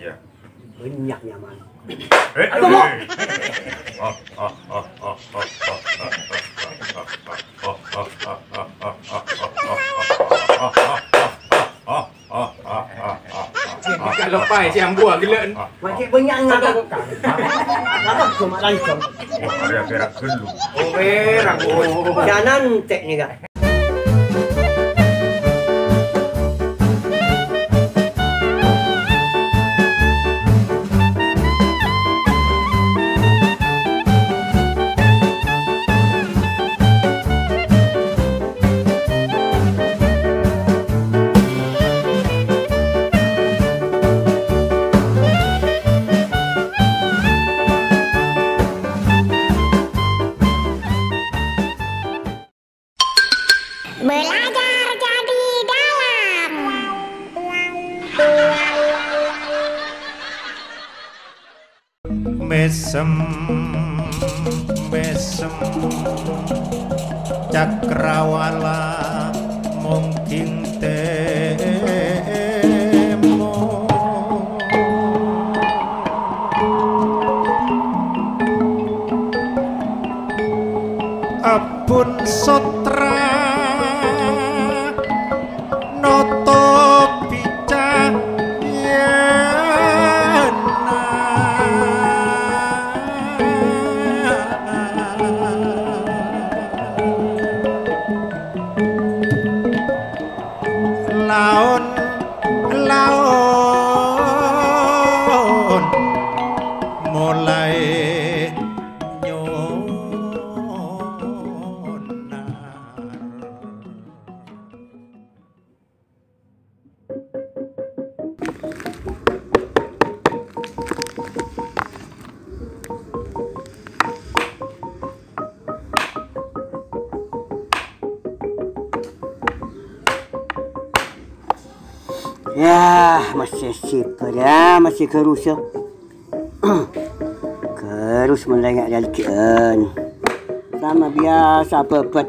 Ya. Banyak nyaman. Aduh, Mo. Kalau pai siang buah gila. Macam banyak ngakak. Ngakak cuma langsung. Ada perak gelu. Oh, merah. Oh. Jangan teknik. Belajar jadi dalang. Mesem cakrawala mungkin temo apun sotra noto pica laon mulai nyonar. Ya, masih sipar ya, masih kerus ya. Kerus melengak dalikan. Sama biasa pepet.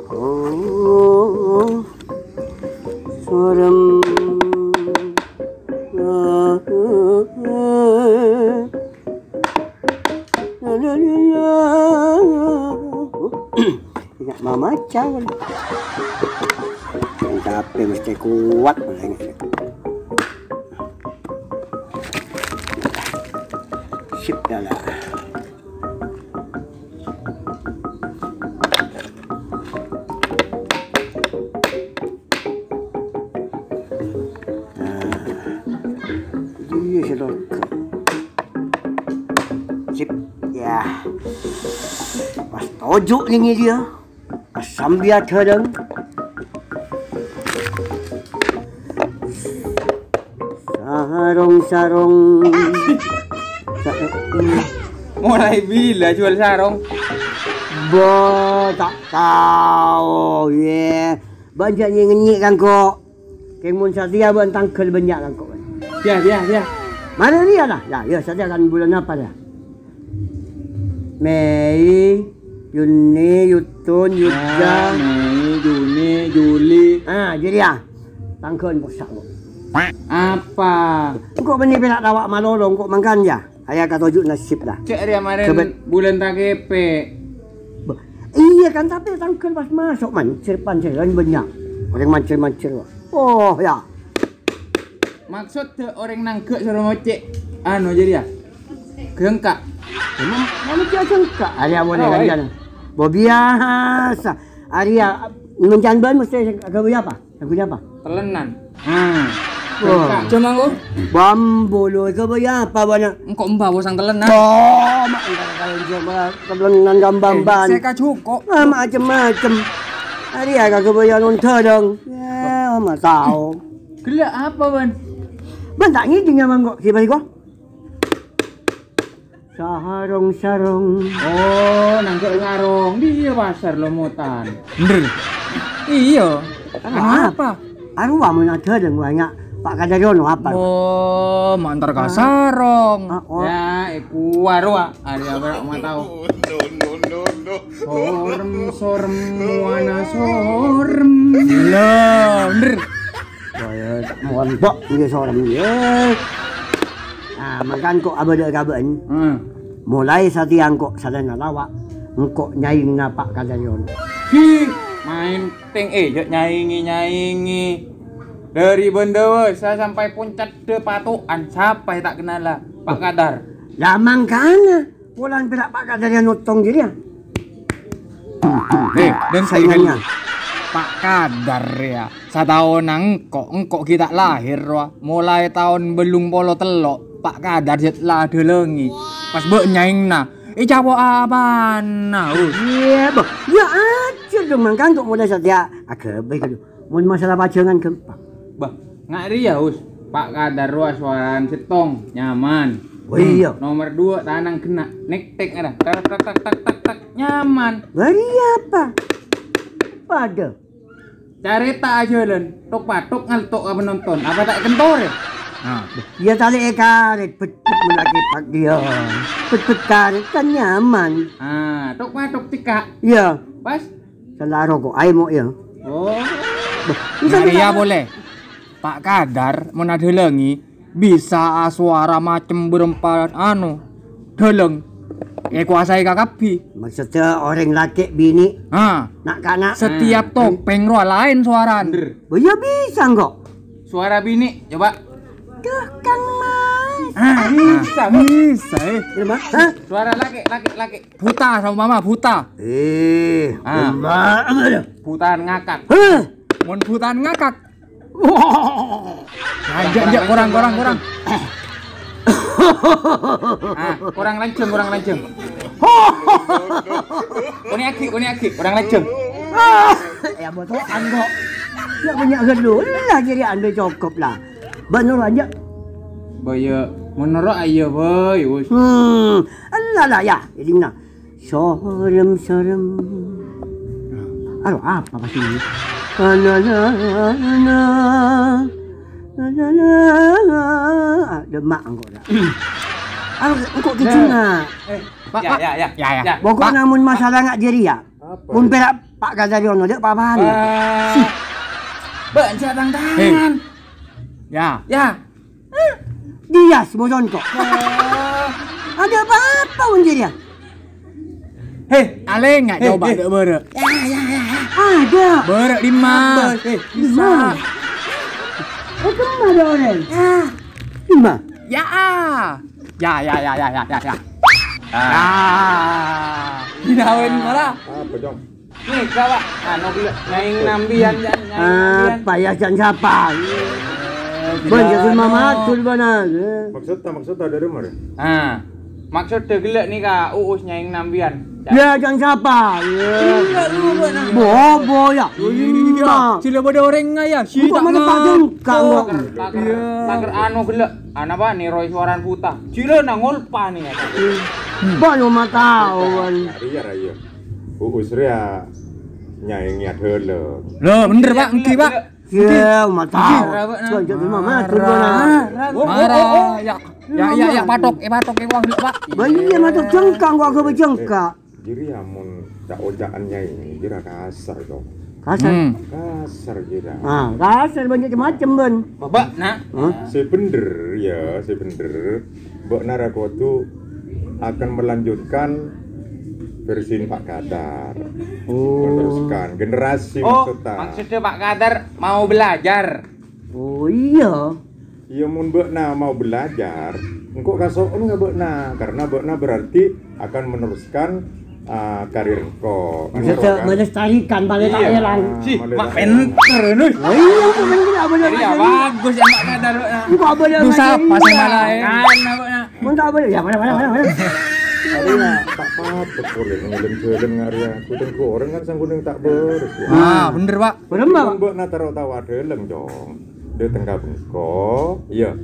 Oh, sorem. Ingat mama cawan. Tapi mesti kuat melengak. Sip dah lah. Dia sedang. Sip, ya. Pas tojuk ni dia. Asam biar terang. Sarong. Mulai bila jual sarong? Tak tahu. Yeah. Banyaknya ngenyik kan kok. Kemun Satria buat tangkel banyak kan kok. Ya. Mana dia lah? Ya, Satria kan bulan apa dah? Mei, Juni, Yutun, Yudja. Mei, Juni, Juli. Jadi ya. Tangkel bosak kok. Apa? Kok benih pelak awak malolong kok makan ya? Ayah kata tujuh nasib dah. Cek dia kemarin bulan tak kepe. Iya kan tapi tangkel pas masuk panceran banyak. Orang mancir. Oh ya. Maksud tu orang nangkep suruh ngocek. Jadi ya? Gengkak. Mana dia cengkak? Arya boleh kan? Biasa. Arya menjanban mesti kerja apa? Telenan. Cuma aku bambu lu kerja apa banyak? Engkau mbak bosang telenan. Mak kalau coba telenan gambar-gambar. Saya kacukok. Macam-macam. Arya kerja nonton dong. Ya, mak tahu. Gelak apa ban? Ban tak ngiding yang kok siapa kau? Sarong. Oh, nangkep sarong. Dia pasar lomotan. Bener. Iya. Apa? Arwah mana terang banyak. Pak Kadarono apa? Oh, mantar ka sarong. Oh. Ya, iku arwah. Ari apa mau tahu. No. Sorem wana sorem. Lah, bener. Montok dia seorang dia. Makan kok abada kaban. Mulai satiang kok sadana lawak. Engkok nyaing napak kadarion. Hi, main ting nyaingi. Dari Bendewesa sampai puncak de Patuan, siapa yang tak kenal lah? Pak Kadar. Lah mangkana. Pulang perak Pak Kadarion nutong dia. Dan Saingannya. Pak Kadar ya. Setahun engkok kita lahir wah. Mulai tahun belum polo telok, Pak Kadar lah delengi. Pas bek nyaing nah. Capo apaan nah. Iya, boh. Ya aja dong mangkan kok mulai setia. Baik aduh. Mun masalah pajangan gempa. Bah, ngari ya us. Pak Kadar wah suaraan setong, nyaman. Oh iya. Nomor 2 tanang kena. Nek ada. Tak nyaman. Bari apa? Pada. Carita aja len. Tok patok ngaltok apa penonton. Apa tak kentor ya? Nah, Dia tali karet pet mulaki pak dia. Pet karet kan nyaman. tok patok tika. Iya. Pas. Selaro kok ai mo ya. Oh. Ngari ya boleh. Pak Kadar mun adelengi bisa suara macem berempat deleng. Kuasai kakapi. Maksudnya orang laki bini nak kana Setiap topeng roh lain suara. Oh ya bisa kok. Suara bini coba. Duh Kang Mas. Bisa. Terima. Hah? Suara laki. Buta sama mama buta. Emak ada. Butaan ngakak. Hah? Mun butaan ngakak. Ajak kurang. Kurang lanceng. Kuni aki, kurang lanceng. Ya botokan kok. Ya banyak gedul lah jadi anda cukup lah. Benar aja. Boyo, menurut ayo boy. Allah lah ya. Jadi nak. Sorem. Aduh apa pasti ini? Demak engkau dah. Engkau kecina. Ya. Pokok namun masalah ngak diri ya. Mun perak Pak Kadarion ada apa-apaan. Ben cadang tangan. Ya. Dia semua kok. Ada apa-apa mun dia? Ale enggak coba dek bere. Ada. Bere 5. Bisa. Kemana ada orang? Lima. Ya. Dinawen malah. Apa dong? Nih kawak, nyaing nambian. Apa ya jangan siapa? Banyak mama tuh mana? Maksudnya dari mana? Maksud gelek nih kak, uus nyaing nambian. Ya jangan siapa? Bobo ya. Sila pada orang ngaya, si tak ngapa kau? Taker gelek, apa nih Roy suaran buta. Sila nangolpa nih ya. Baru matawan. Raya. Ria nyaingnya dulu. Loh, bener Pak, engki Pak. Ya, matau. Jadi mama tuh Marah. Ya, patok uang dulu Pak. Bayi matok jengkang gua ke berjengkak. Jadi amun tak ojakan nyaing, kira kasar dong. Kasar kira. Kasar banyak macam ben. Bapak, nak. Sebener. Mbak Narako tuh akan melanjutkan versi Pak Kadar. Meneruskan generasi maksudnya Pak Kadar mau belajar. Oh iya. Iya mun Bekna mau belajar, engkau kasokon nggak Bekna? Karena Bekna berarti akan meneruskan karir engkau. Maksudnya melestarikan paling tak hilang. Mak pinter nuh. Oh iya, tidak boleh. Iya bagus ya Pak Kadar. Enggak boleh. Dosa pasang malai. Mun tak boleh. Ya, mana. Ada tak patut boleh ngeleng-ngeleng ngaria. Kudeng orang kan sang kudeng tak beres ya. Bener Pak. Bener Pak. Bekna taruh tawa deleng dong. Dia tengah engkau. Iya.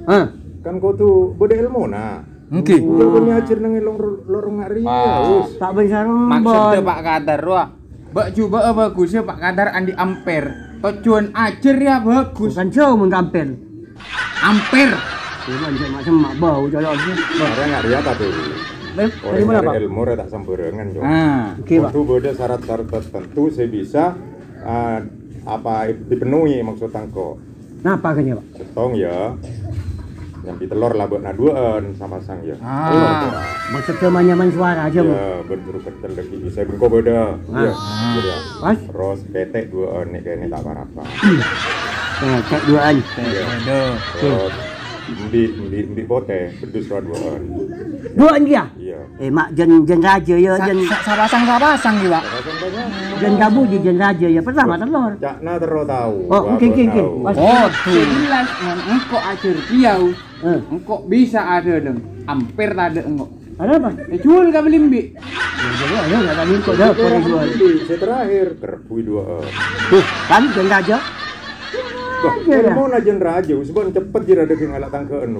Kan kau tuh beda ilmu nah. Oke. Kau punya ajar nang lorong ngaria. Tak besarong. Maksudnya Pak Kadar wah. Bak coba bagusnya Pak Kadar andi ampere. Tujuan ajar ya bagus. Bukan jauh mun ampere. Ampere. Macam mak bau jalan. Orang ngaria tapi. Dari mana Pak? Ilmu tak sembarangan jo. Oke Pak. Itu beda syarat-syarat tertentu saya bisa apa dipenuhi maksud engkau. Napa kene, Pak? Setong ya. Nyampi telur lah buat naduan sama sang ya. Maksudnya nyaman suara aja, Bu. Ya, berburu ketel lagi bisa bengko beda. Ya, ya. Pas? Terus ketek duaan nih kayaknya tak apa-apa. Cek duaan. Terus mbi pote, pedus duaan. Duaan dia? Iya. Mak jen raja ya, jen Sabasang ki, Pak. jen dabu di jen raja ya. Pertama telur. Cakna terus tahu. Oh, mungkin. Pas. Oh, jelas engkau ajar piau. Engkau bisa ada dong. Hampir tak ada engkau. Ada apa? Jual ka belimbi. Ya, enggak tadi kok dah korek duaan. Saya terakhir kerpui duaan. Tuh, kan jen raja. Wah, Iya, mau najen raja, sebab cepet dia ada ngalak tangkeun.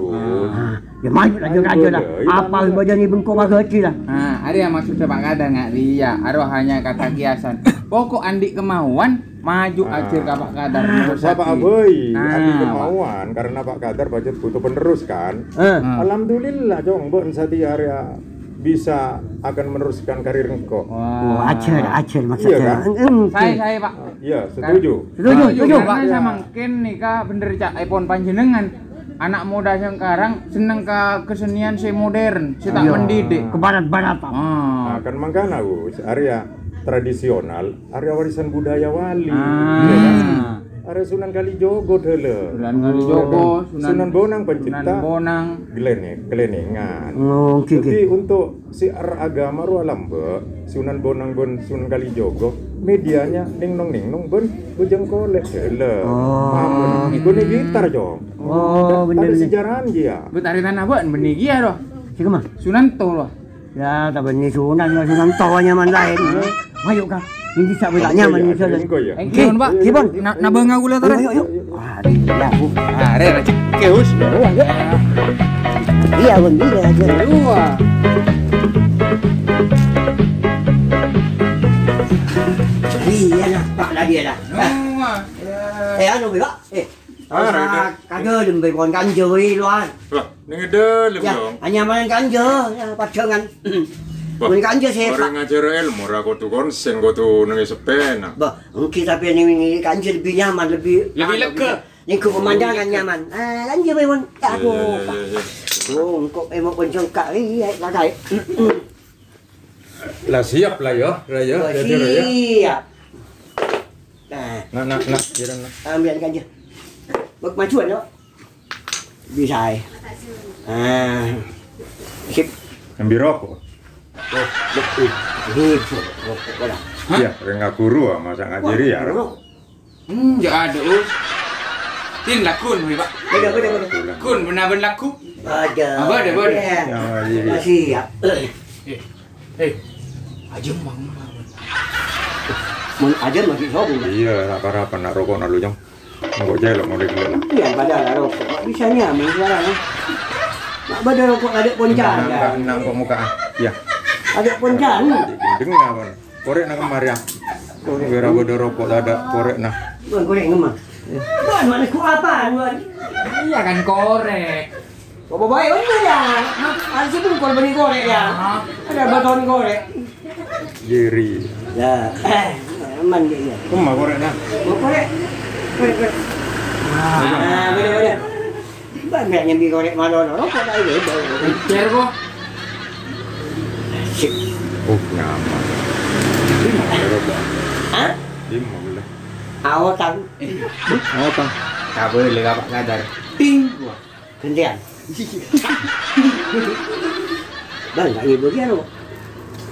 Ya maju raja dah. Apa badan ni bengkok mah kecil lah. Nah, ada yang maksudnya Pak Kadar nggak dia. Ada hanya kata kiasan. Pokok andi kemauan maju ajar ke Pak Kadar. Siapa abai? Ah, Adi kemauan karena Pak Kadar budget butuh penerus kan. Alhamdulillah dong, Mbok Sati area bisa akan meneruskan karir engkau. Oh, ajar maksudnya. Iya, kan? Saya Pak. Iya, setuju. Setuju. Karena saya mungkin nih Kak bener cak iPhone panjenengan. Anak muda sekarang seneng ke kesenian si modern, si tak mendidik. Ke barat-baratan. Nah, kan makanya Gus, area tradisional, area warisan budaya wali. Ah. Iya kan? Area Sunan Kalijogo dulu. Sunan Kalijogo, Sunan Bonang pencipta Sunan Bonang. gelenengan. Oke. Jadi untuk siar agama ru alambe, Sunan Bonang bon Sunan Kalijogo, medianya ning nong ben bujang kolek dulu. Oh. Gune gitar jong. Oh, bener. Ada sejarah dia. Betari tanah buat benigi ya doh. Siapa mah? Sunan to loh. Ya, tak benih sunan toanya man lain. Ayo Kak. Ini bisa bertanya man bisa. Ya. Kibon, Pak. Kibon. Na beunga gula tara. Yuk. Ya, Bu. Are keus. Iya, Bang. Iya aja. Dua. Iya dah, Pak dah dia dah. Dua. Anu Pak. Kagak dembe kon kanje luan. Wah, ning delem Ya, dong. hanya main kanje, ya pacengan. Mun kanje sepak. Orang ngajar ilmu ra kudu konsen kudu nang sepena. Bah, kita pilih ini kanje lebih nyaman, lebih lega. Ini pemandangan nyaman. Kanje memang aku. Oh, kok emang pencengkak iya lagai. Lah siap lah ya, raya, jadi raya. Siap. Nak, kira nak. Ambil kanje. Bak majuan yo. Bisa. Sip. Ambil rokok. Iya, renga guru masa ngajari ya. Ya ada us. Tin lakun wi Pak. Beda. Kun benar-benar laku. Ada. Ada. Siap. Aja mang. Mun aja masih sobu. Iya, apa nak rokok nak lu jong. Enggak jelek mau dulu lah. Iya, padahal rokok. Bisa nyaman sekarang. Nak pada rokok ada poncan. Nang kok muka. Ya. Ada poncan. Dengar apa? Korek nak kemari ya. Kira bodo rokok ada korek nah. Bukan korek ngemang. Bukan mana ku apaan, bukan? Iya kan korek. Kok baik bener ya? Ada sih pun beli korek ya. Ada baton korek. Jeri. Ya, aman dia. Kemah korek nah. Korek. Bener. Banyak yang di korek mana rokok tak ada. Cer kok. Sip. Oh, nyaman. Lima boleh rokok. Hah? 5 boleh. Awatan. Oh, Bang. Tak boleh Pak Kadar. Ting. Gantian. Bang, tak ibu dia lo.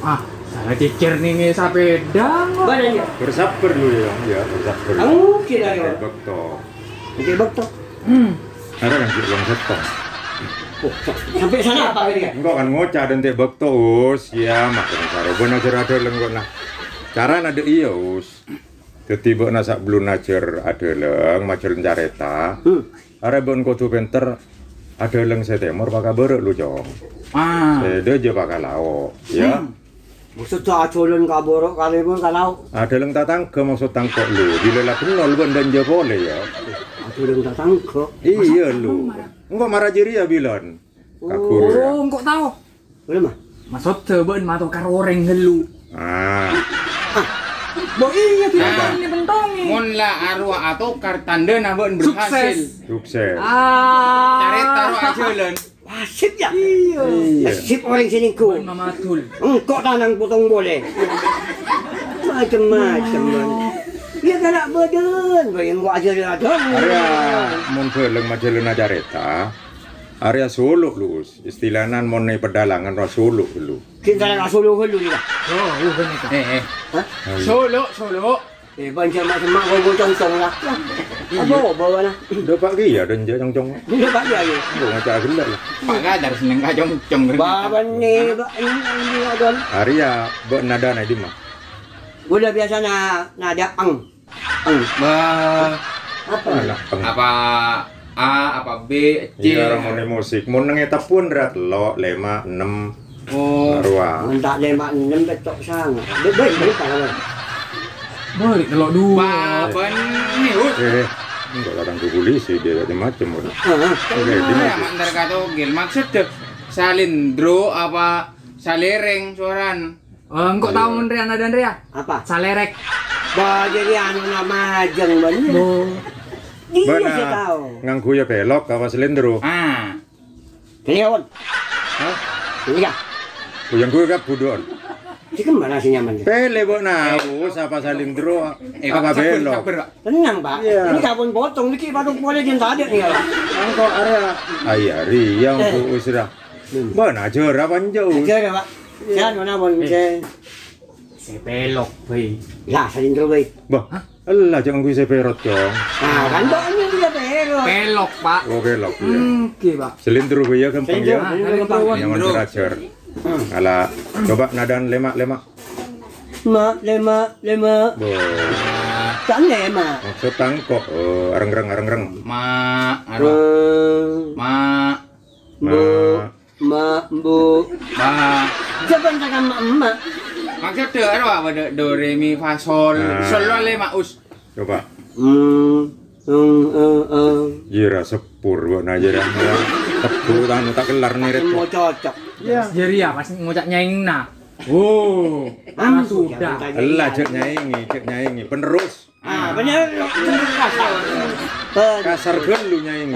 Ah, salah cecer nih sepeda. Badan dia. Bersabar dulu ya, bersabar. Kamu kira ya? Bekto. Nanti bektok. Ada kan uang setong. Sampai sana apa dia? Enggak kan ngocah dan teh bekto us. Ya, makanya karo bener ajar ada lengkok nah. Cara ada iya us. Ketiba nasak belum najar ada leng, majar careta. Are bon kudu penter ada leng setemor pakai berek lu jong. Sede aja pakai lauk, ya. Maksud tu aculun kaborok kali pun kalau Ada leng tatangke maksud tangkok lu. Bila lah nol ben dan je boleh ya. aculun tak tangkap. Iya lu. Enggak marah jeri ya bilan. Kakur ya. Oh, kok tahu? Boleh mah? Maksud teben mato karo orang helu. Bo iya kita Nah. ini bentongi. Mun lah arwah atau kartanda nabeun berhasil. Sukses. Careta ro ajeulun. Wasip ya. Iya. Nasib orang sini ku. Mamatul. Engkau tanang potong boleh. Macam-macam. Ya galak badan, bayang gua aja ada. Area mun keleng majelena careta. Area Solo lus, istilahan mon pedalangan ro Solo dulu. Kita nak solo dulu ni lah. Oh, bener kan. Hah? Solo. Banyak macam kau bocong-cong lah. Apa bawa lah? Udah pak ya dan jong-jong. Dia pak dia ye. Bo ngaca gelak lah. Pak Gadar seneng kacong-cong. Baban ni, ini ada. Area bo nada na di mah. Gula biasa na ada ang. Apa? Anak peng. Apa A, apa B, C. Iya orang mau musik. Mun ngeta pun rat lo 5 6 Oh. arwah. Mentak lemak 6 betok sang. Baik kalau. Balik kalau dua. Baban ni us. Enggak orang ke polisi dia macam-macam. Ha. Oke, di Ya mantar kata gil maksud deh salindro apa salereng suaran. Engkau tahu mun Ria dan Ria? Apa? Salerek. Bah jadi anu nama majeng bener. Dia Bana saya tahu. nganggu ya belok apa selendro. Ah. Keliawan. Hah? Iya. Yang gue gak budon. Ini kemana sih nyaman? Pele bo na, apa selendro apa belok. Tenang pak. Iya. Ini kapan potong dikit baru boleh dia tak ada nih ya. Angko area ayari yang bu usra. Bana jera panjau. Ada pak. Saya mana pun saya. Sepelok, wei. Ya salindro baik. Bah, Allah jangan gue seperot dong. Nah kan doanya dia pero. Pelok, Pak. Oh belok ya. Oke, Pak. Selendro gue ya gampang ya. Selendro. Yang ajar. Ala coba nadan lemak-lemak. Lema. Bo. Tak lema. Maksud tangkok areng-reng. Ma, arwah. Ma, Bu. ba. Siapa yang cakap emak? Maksud deh arwah apa do re mi fa sol. Sol le ma us. Coba. Jira sepur bo na jira. Tepu tanu tak kelar nih ret. Mau cocok. Jadi ya pas ngucap nyaing nah. Oh, sudah. Allah cek nyaingi penerus. Benar. Kasar gelu nyaingi.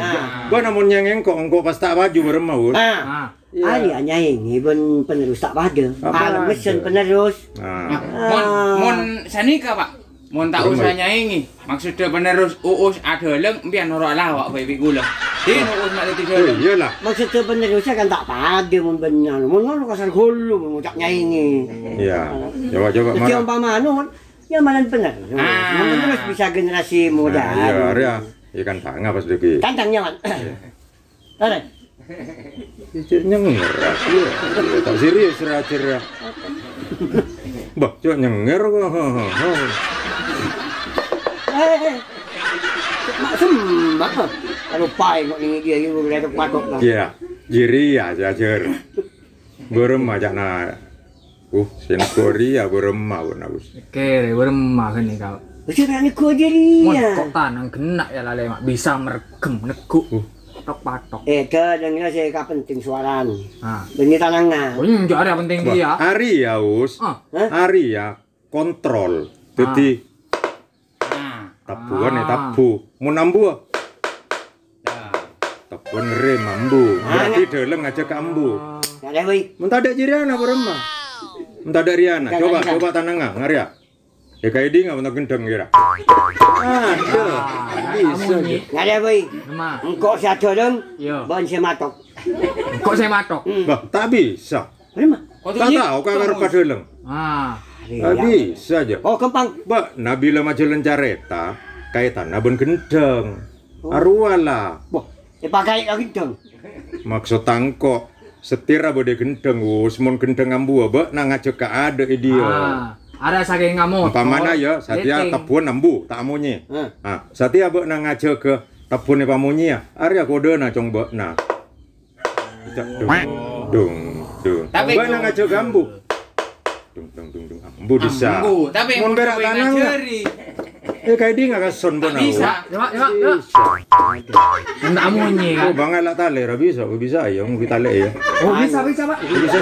Gua namun nyengeng kok engko pas tak baju bareng mau. Ah, Ali hanya ini pun penerus tak pada. Alam mesin penerus. Mon sanika Pak. Mon tak usah nyaingi. Maksudnya penerus uus adeleng mbian ora lawak bae gula. Di uus mak Oh tiga. iyalah. Maksudnya penerusnya kan tak pada mun benar. Mun kasar gulu mengucap nyanyi. Iya. Coba Jadi mana. umpama anu yang mana benar. Yang penerus bisa generasi muda. Iya, area. Ikan tangga pas lagi. Tantangnya kan. Ada. Cek nyenger. Iya. Tak serius cerah. Bah, cok nyenger kok. Mak semak. Kalau pai kok ini dia itu boleh patok lah. Iya. Jiri ya jajar. Berem aja na. Sen Korea berem mau naus. kere beremah kan nih kau. Mesti berani kau Mon jadinya. kok tanang kena ya lale mak bisa meregem neguk. Patok. Dengar saya penting suaran. Ah. Bengi tanangan. Oh, ini ada penting dia. Hari ya us. Ah. Hari ya kontrol. Jadi tabuan ya tabu. Mau nambu. Tabuan rem ambu. Berarti deleng aja ke ambu. Ada wei. Mentada jiriana berema. Mentada Riana. Coba tananga ngaria. Ya kayak dia nggak mentok gendeng kira. Aduh. Bisa. Ada wei. Emang. Engkau saya dorong. Iya. Ban saya matok. Kok saya matok? Bah, tak bisa. Berapa? Tak tahu kakak padeleng. Ah. Tak bisa aja. Oh kempang. Mbak, Nabila Majalan Careta kaitan nabun gendeng. Arwala. Wah, dipakai lagi dong. Maksud tangkok setir abode gendeng. Semon gendeng ambu abak nang ngajak ke ada dia. Ada saking kamu. Umpamana ya, satia tabuan ambu tak amunye. Ah, satia abak nang ngajak ke tabune pamunye ya. Arya kode na cong bak na. Dung. Tapi Mbak nang ngajak ambu. Dung. Ambu disa. Tapi Mon berak tanang. jeri. Kayak dia nggak kason Tak benar. bisa. Enggak munyi Oh, kan. bang lah tali, bisa ya, mau kita le ya. Oh, bisa Pak. Bisa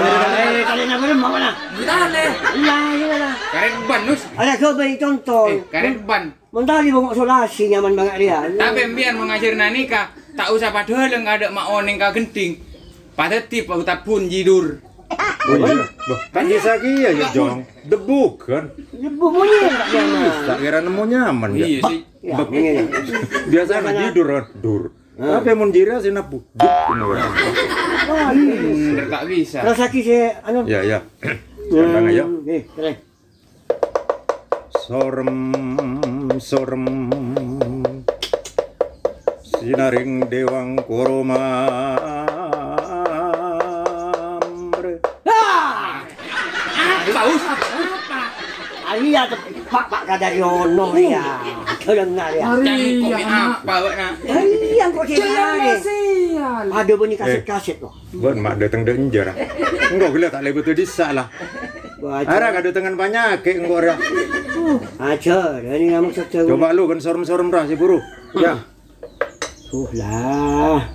Kalian apa mau mana? Kita le. Lah, lah. Karet ban nus. Ada kau beri contoh. Karet ban. Mentari bongok solasi nyaman banget dia. Tapi biar mengajar nanika, tak usah padahal ada mak oning ka genting. Pada tip aku tak pun jidur. Oh iya, kan bisa kia ya Jong. Debu kan. Debu bunyi tak nyaman. Tak kira nemu nyaman ya. Iya sih. Ya, ini. Biasa tidur dur. Tapi mun jira sih napu. Bener tak bisa. Kalau sakit saya anu. Ya ya. Kandang ayo. Keren. Sorem sinaring dewang koromamre. Paus. Alia pak kadaryono ya. Kelengar ya. Cangkok mi apa wak nak? Yang kok cari. Ada bunyi kaset-kaset loh. Bon mak datang denjer. Enggak gila tak lebih tu disak lah. Ara ka dengan banyak ke engko ora. Ajar, ini kamu saja. Coba lu kan sorem-sorem dah si buru. Ya. Lah.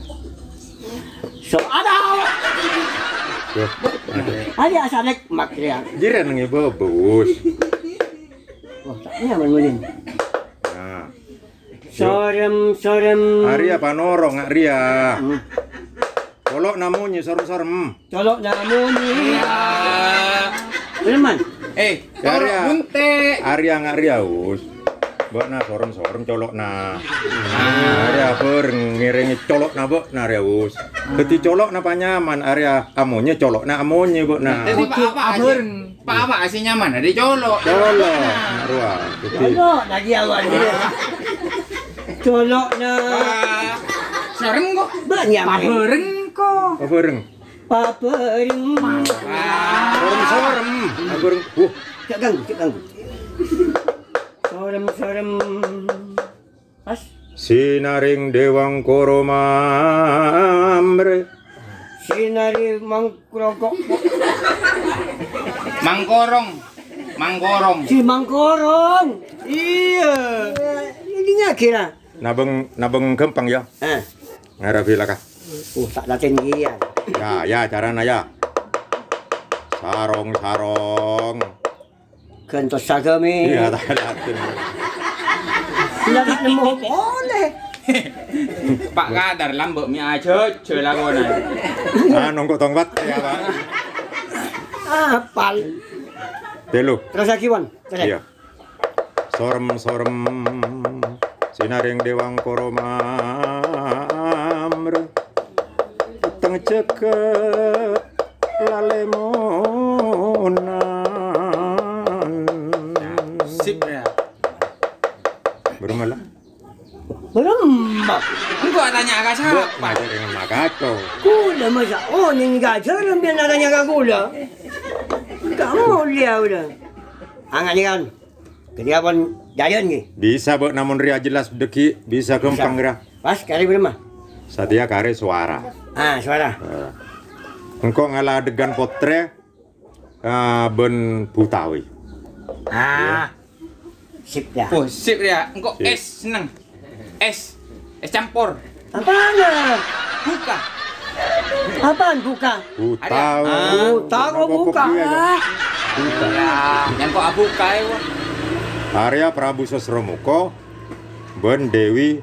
So ada. Tuh. Ada asalnya mak dia. Jiran ngi bos. Oh, tak nyaman munin. Nah. Sorem. Arya panorong ngak Ria. Kolok namunnya sorem-sorem. Colok namun ni. Teman. Tolong bunte. Arya ngak Ria us. Mbok na sorem-sorem colok na. Arya per ngiringi colok na mbok na Ria us. Keti colok na panyaman Arya amonnya colok na amonnya mbok na. Jadi Pak apa asih nyaman ada colok. Colok na ruang. Keti. Colok lagi awal dia. Colok na. Serem kok. Banyak. Bareng kok. Abereng. Papereng. Sorem-sorem. Abereng. Cak ganggu. Sorem. Pas. Sinaring dewang koromamre. Sinari mangkrokok. Mangkorong. Si mangkorong. Iya. Ini nggak kira. Nabeng gempang ya. Ngarabi lah kah. Tak latin dia. Ya carana ya. Sarong. Kentos sagami. Iya tak latin. Tidak nemu boleh. Pak Kadar lambek mi aja lakonan. Nongko tongbat ya Pak. Apal. Telu. Terus lagi Wan. Iya. Sorem sinaring dewang koromamre. Teng ceket lalemonan. Sip ya. Berumalah. Berembak. Engkau tanya ke siapa? Ada dengan makaco. Gula masa. Oh, ini gajar biar nadanya ke gula. Kamu dia udah. Angan kan. Kediapan jalan ni. Bisa Bok namun ria jelas deki bisa gempang ria. Pas kali berapa? Sadia kare suara. Suara. Engkau ngalah adegan potre ben Butawi. Sip dah. Oh, sip ya. Engkau Sip. es seneng. Es campur. Apaan? Buka. Apaan buka? Butawi. Tahu buka. Yang kau abuka ya. Arya Prabu Sosromuko ben Dewi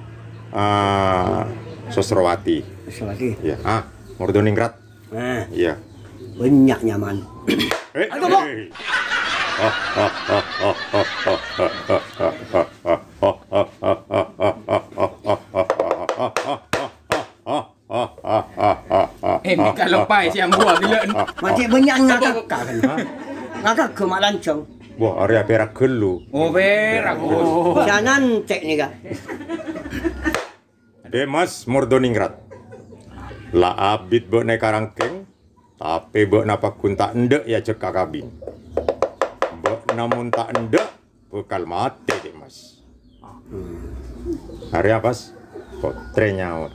Sosrowati. Selagi. Ya, Mordoningrat. Iya. Banyak nyaman. Aduh, Bok. Ini kalau pai siang buah gila. Macam banyak ngakak kan. Ngakak ke mak lancong. Wah, Arya perak gelu. Oh, berak bos. Jangan cek ni kak. Demas Mordoningrat. La abit bok ne karangkeng, tapi bok napa kun tak endek ya cek kakabin. Bok namun tak endek, bekal mati Demas. Arya pas, potre nyawa.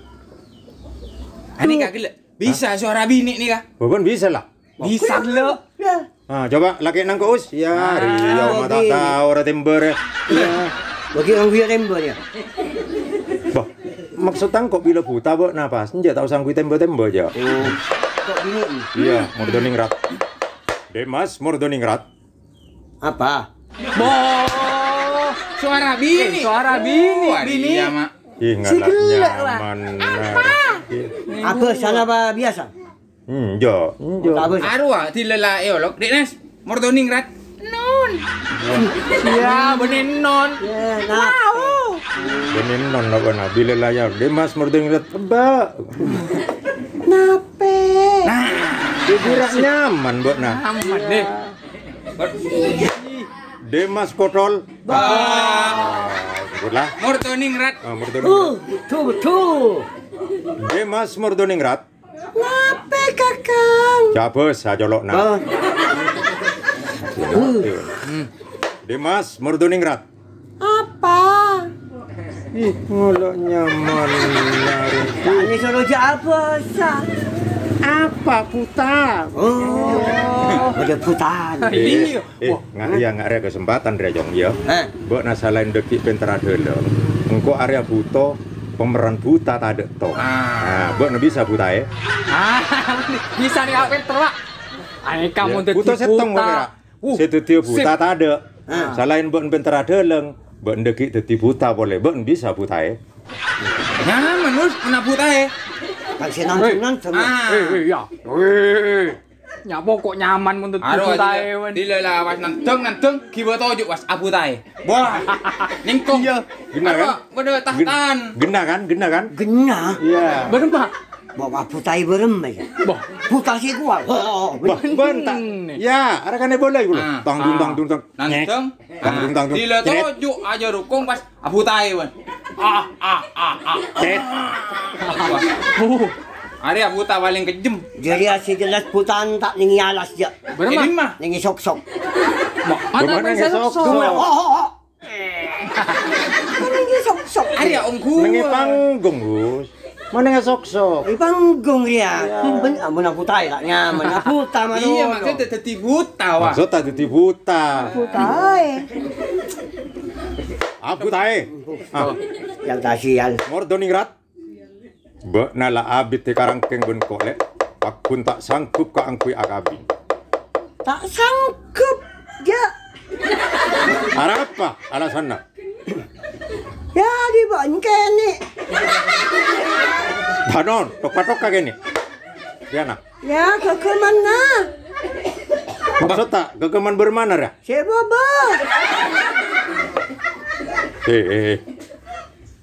Ini kak gila. Bisa suara bini nih kak. Bukan bisa lah. Bisa lo. Ya. Coba laki nang us. Ya, Ria mata tahu ora timber. Ya. Bagi orang via tembok dia. Bah, maksud kok bila buta bok napas? Nja tahu sangkui tembo-tembo aja. Kok bini ni? Iya, Mordoningrat. Demas Mordoningrat. Apa? Boh, suara bini. Suara bini, bini. Iya, Mak. Ih, nggak nyaman. Apa salah apa biasa? Jo. Tak apa. Arwah dilela eolok. Dek Nas, Mordoningrat. Non. Ya, benin non. Ya, nak. Benin non nak kena bila layar. Demas Mordoningrat tebak. Nape? Nah, Dibirak nyaman bok nah. Amat deh. Demas Kotol. Sebutlah. Mordoningrat. Mordoningrat. Betul. Demas Mordoningrat. Nape kakang? Cabes ajolok nah. Demas Mordoningrat. Apa? Ih, ngolok nyaman nyari. Tak ni suruh je apa sah? Apa putar? Oh, ada putan. Nggak ada kesempatan dia jong ya. Bok nasalain dekik pentera deleng. Engko area buto pemeran buta tak ada to. Nah, bok bisa buta ya. Bisa nih apa terwak? Ani kamu udah buta setong kok. Situ dia buta tak ada. Salain bok pentera deleng, bok dekik dadi buta boleh. Bok bisa buta ya. Nyaman Nus, kena buta ya. Tak senang-senang. Ya. Ya pokok nyaman untuk tae. Dilela was nanteng kiwa tojuk was abu tae. Wah, ningkong. Gena kan? Bener tahtan. Gena kan? Gena. Iya. Bener Pak. Bawa putai berem aja. Putar si kuat. Bentar. Ya, ada kan boleh gue. Tanggung. Nanteng. Tanggung. Dila tojuk aja rukung pas abu tae wan. Cet. Hari abu tae paling kejem. Jadi asyik jelas putan tak ningi alas je. Ini mah. Ningi sok-sok. Mana yang sok-sok? Ningi sok-sok. Hari om ku. Nengi panggung, Gus. Mana yang sok-sok? Di panggung dia. Benar mana putai tak nyaman. Puta mana? Iya, maksudnya teti buta wah. Maksud tadi di buta. Putai. Abu tae. Yang tak sial. Mordoningrat. Bek nala abit te karangkeng ben kolek. Pakun tak sanggup ka angkui akabin. Tak sanggup je. Ada apa alasannya? Ya di bangke ni. Danon, tok kagak nih. Diana. Ya ke mana? Maksud tak kekeman bermana ya? Sebab.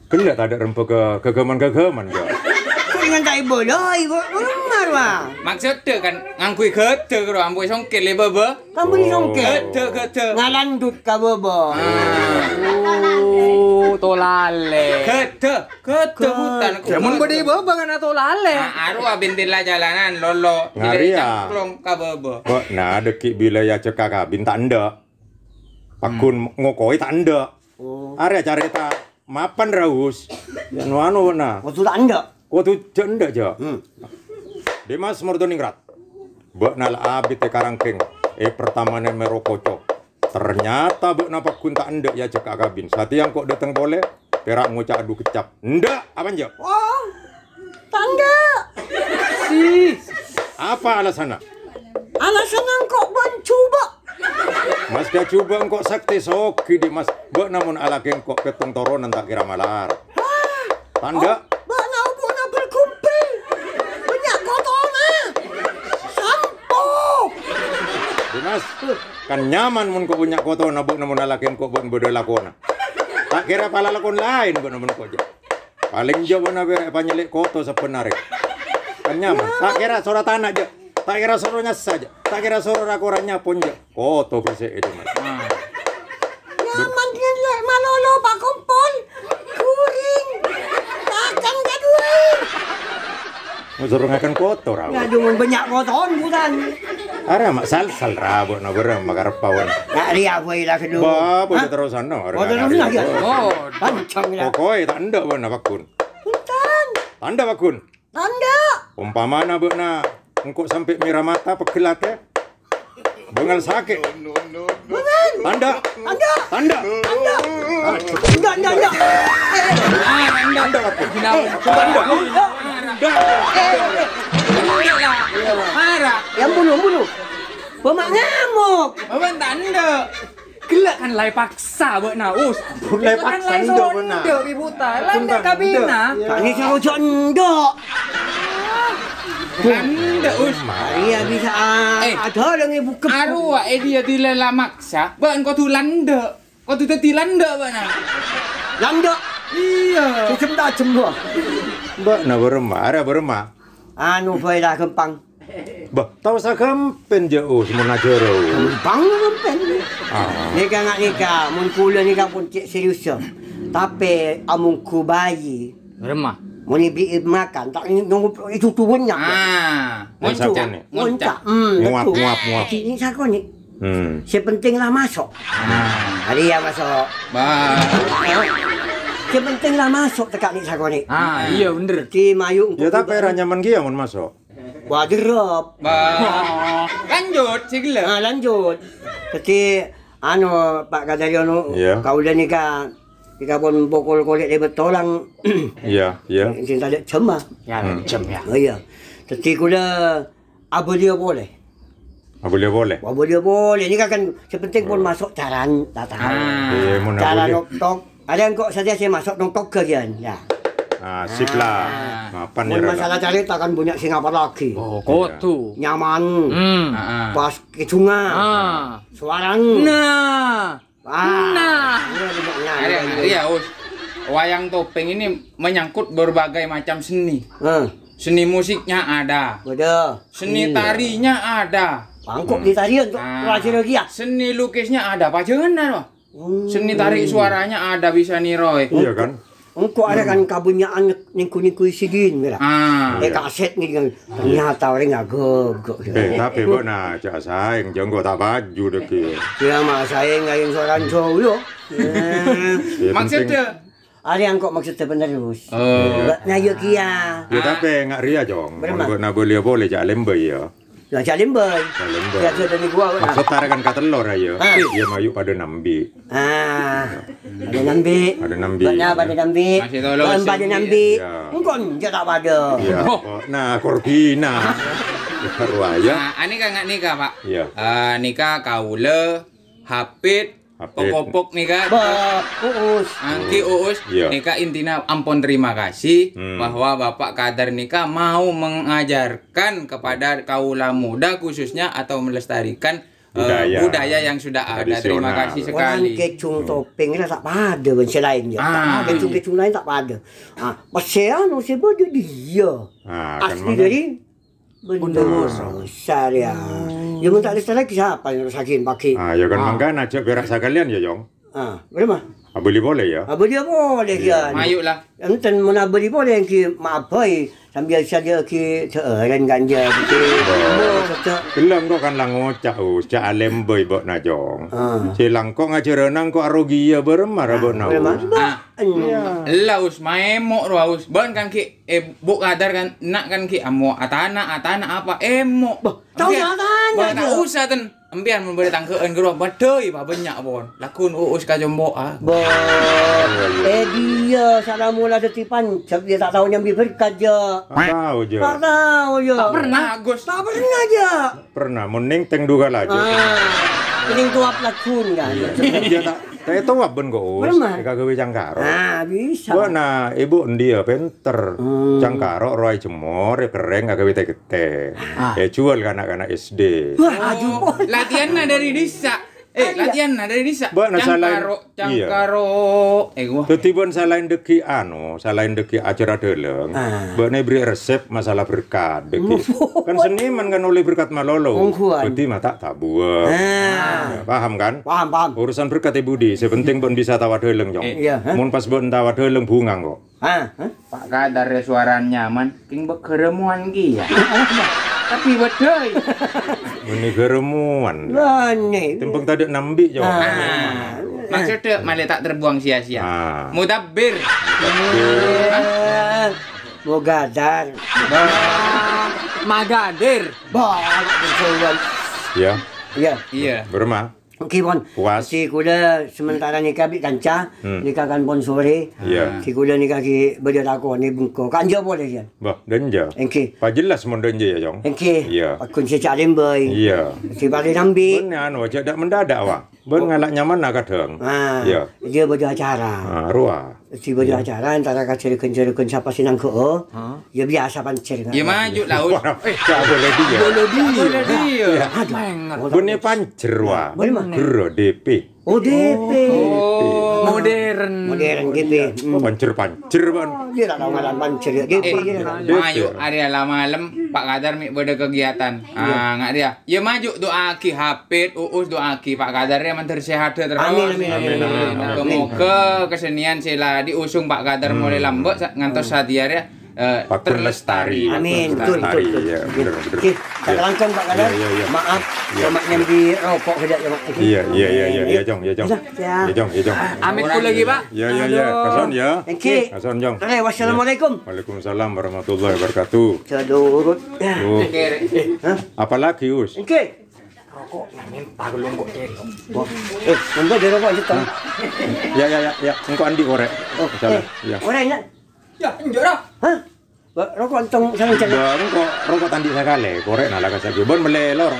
Kena tak ada rempah kekeman ya. Dengan tak ibu rumah wah. Maksudnya kan ngangkui gede kalau amboi songket le bebe. Kamu di songket. Gede. Ngalandut ka bobo. Tolale. Gede hutan. Mun bede bebe kan tolale. Arwah bintila jalanan lolo. Ngari ya. Cangklong ka bebe. Nah, dekik bila ya cekak kabin tak anda. Pakun ngokoi tak anda. Area carita mapan raus. Anu na. Waktu tak ada. Waktu janda aja. Demas Mordoningrat. Bek nal abit te karangkeng. Pertama ne merokoco. Ternyata bek napa kun tak anda ya cekak kabin. Sati yang kok datang boleh. Perak ngucak adu kecap. Ndak apa aja? Oh. Tanda. Apa alasannya? Alasan kok mencuba. Mas dia coba engkau sakti soki di mas. Bek namun ala kengkok ketong toronan tak kira malar. Tanda. Bak nak berkumpul. Banyak kotoran. Sampo. Dimas, kan nyaman mun kau punya koto nabuk namun ala kengkok buat bodoh lakona. Tak kira pala lakon lain buat namun kau je. Paling jauh na bere panyelik koto sebenarnya. Kan nyaman. Tak kira suara tanah je. Tak kira suruhnya saja. Tak kira suruh rakorannya pun je. Koto bersih itu mas. Nyaman dia lek malolo pak kumpul. Kuring. Takkan kedua. Suruh ngakan kotor. Ya cuma banyak kotoran bukan. Ada mak sal rabut na berem magar pawon. Nak dia boleh lah kedua. Ba boleh terusan no. Oh terus lagi. Oh, Pancang lah. Pokoknya tak anda beuna bakun. Bukan. Tanda bakun. Tanda. Umpamana beuna engkau sampai miramata pekelate. Bengal sakit. Tanda. Enggak. Tanda apa? Marah. Yang bunuh. Pemak ngamuk. Abang tanda. Gelak kan lai paksa buat naus. Lai paksa ndok benar. Ndok ibu ta. Landa kabina. Tak ni cara jondok. Landa us. Iya bisa ada dengan buka. Arwah dia dilela maksa. Bukan kau tu landa. Kau tu teti landa bana. Landok. Iya. Cem dua. Mbak na berema. Anu faedah kempang. Bah, tahu sa kampen je semua jero. Kempang Nikah, mun kula nikah pun cik serius. Tapi amungku bayi. Remah. Mun beli makan tak nunggu itu tu banyak. Muncak. Muncak. Muap. Ini sako ni. Sepentinglah masuk. Hari yang masuk. Bah. Sepentinglah masuk dekat ni sako ni. Iya bener. Di mayu. Ya tapi era nyaman dia mun masuk. Wadirop. Bah. Lanjut segala. Lanjut. Jadi Pak Kadaryono kau dah nikah pun pukul kolek dia bertolong. Iya. Cinta dia cema. Ya, jam ya. Oh iya. Jadi kula apa dia boleh? Boleh. Ini kan sepenting pun masuk caran tak tahu. Mun Cara noktok. Ada kok saja saya masuk noktok kerjaan. Ya. Sip lah. Mapan ya. Masalah cari takkan banyak sing apa lagi. Oh, kotu. Nyaman. Pas ke sungai. Suarang. Nah. Iya, Us. Wayang topeng ini menyangkut berbagai macam seni. Seni musiknya ada. Seni tarinya ada. Bangkok di tarian tuh pelajar lagi ya. Seni lukisnya ada, pajangan. Seni tarik suaranya ada bisa niroy. Iya kan? Engkau ada kan kabunyaan niku sidin mira. Kaset ni kan ternyata orang agak. Tapi buat na cak saing jenggo tak baju deki. Dia mah saing ngayon seorang cowok yo. Maksudnya Ada yang kok maksudnya penerus. Ngayo kia. Ya tapi ngak ria jong. Buat na boleh cak lembai ya. Ya jalin boy. Ya sudah ni gua. Maksud tarakan katelor aja. Dia mayu pada nambi. Ada nambi. Banyak pada nambi. Masih tolong. Pada nambi. Engkau je tak pada. Ya. Nah, Corvina. Ruaya. Ini kan nggak nikah, Pak? Iya. Nikah kaula, Hapit, Pokok nikah. Uus. Angki Uus nikah intinya ampun terima kasih bahwa Bapak Kadar nikah mau mengajarkan kepada kaula muda khususnya atau melestarikan budaya yang sudah ada. Terima kasih sekali. Orang kecung topeng ni tak pada pun selain dia. Kecung lain tak pada. Pasal anu sebab dia. Asli dari benar besar ya. Dia pun tak ada lagi siapa yang sakin pakai. Ya kan mangga ajak berak sekalian ya, Jong. Berapa? Boleh ya. Boleh kan. Mayuklah. Enten mana boleh ki maapai sambil saja ki teeren kan dia betul. Kelam kok kan lang ngocak cak alemboi bok na Jong. Silang kok ngajarenang kok arogia beremar bok na. Laus maemok raus. Ban kan ki Buk Kadar kan nak kan ki amo atana apa emok. Tahu atana. Tak usah ten. Empian memberi tangkeun geuro badai pa banyak bon. Lakun uus ka jombo dia salah mula detipan. Dia tak tahu nyambi berkat je. Tahu je. Tak tahu je. Tak pernah Gus. Tak pernah je. Pernah mening teng duga lagi. Ini tuap lakun kan. Dia tak tuap ben kok. Eka gawe cangkaro. Bisa. Gua na ibu dia pinter. Cangkaro roy jemor kering gawe teh. Jual ke anak-anak SD. Latihan dari desa. Latihan dari desa. Cangkaro. Gua. Tetibon salain deki salain deki acara deleng. Mbak ne beri resep masalah berkat deki. Kan seniman kan oleh berkat malolo. Berarti mata tabuan. Paham kan? Paham. Urusan berkat ibu di, sepenting bon bisa tawa deleng jong. Mun pas bon tawa deleng bungang kok. Pak Kadar suara nyaman, king bekeremuan ki ya. Tapi bedai. Ini geremuan. Tempeng tadi nambi jong. Maksudnya malah tak terbuang sia-sia. Mudabir. Mogadar. Magadir. Betul. Ya. Ya. Iya. Bermah. Okey pon. Puas. Si kuda sementara nikah bik kanca, nikah kan pon sore. Iya. Si kuda nikah ki berdelako ni bungko. Kanja boleh dia. Bah, denja. Okey. Pak jelas mun denja ya, Jong. Okey. Iya. Akun si cak lembay. Iya. Si balik nambi. Ben anu aja dak mendadak wah. Ben ngalak nyaman nak kadang. Iya. Dia berada acara. Ruah. Si berada acara antara kacir-kacir siapa sinang ko. Ya biasa pancir. Ya maju laut. Tak boleh dia. Boleh dia. Ben ni pancer wah. Gero DP. Oh DP. Modern. Modern DP. Pancer ban. Dia tak tahu ngalan pancir ya. DP je. Maju area lah malam Pak Kadar mi beda kegiatan. Ngak dia. Ya maju doa ki Hafid, Uus doa ki Pak Kadar ya mantar sehat terus. Amin. Semoga kesenian sila diusung Pak Kadar mulai lambat ngantos sadiar ya. Terlestari. Amin. Betul. Ya, benar. Okey, tak langkang Pak Kadar. Ya. Maaf, maknya di rokok kejap ya Mak. Iya, Jong. Ya, Jong. Amit pun lagi Pak. Ya. Kason ya. Okey. Kason, Jong. Wassalamualaikum. Waalaikumsalam warahmatullahi wabarakatuh. Cadurut. Oh. Apalagi, Us? Okey. Nombor dia rokok je tong. Ya. Engkau andi korek. Salah. Ya. Orang nak? Ya, njora. Hah? Rokok tong sarang cari. Bang, kok rokok tandi sakale, korek nah lakas lagi. Bon melelor.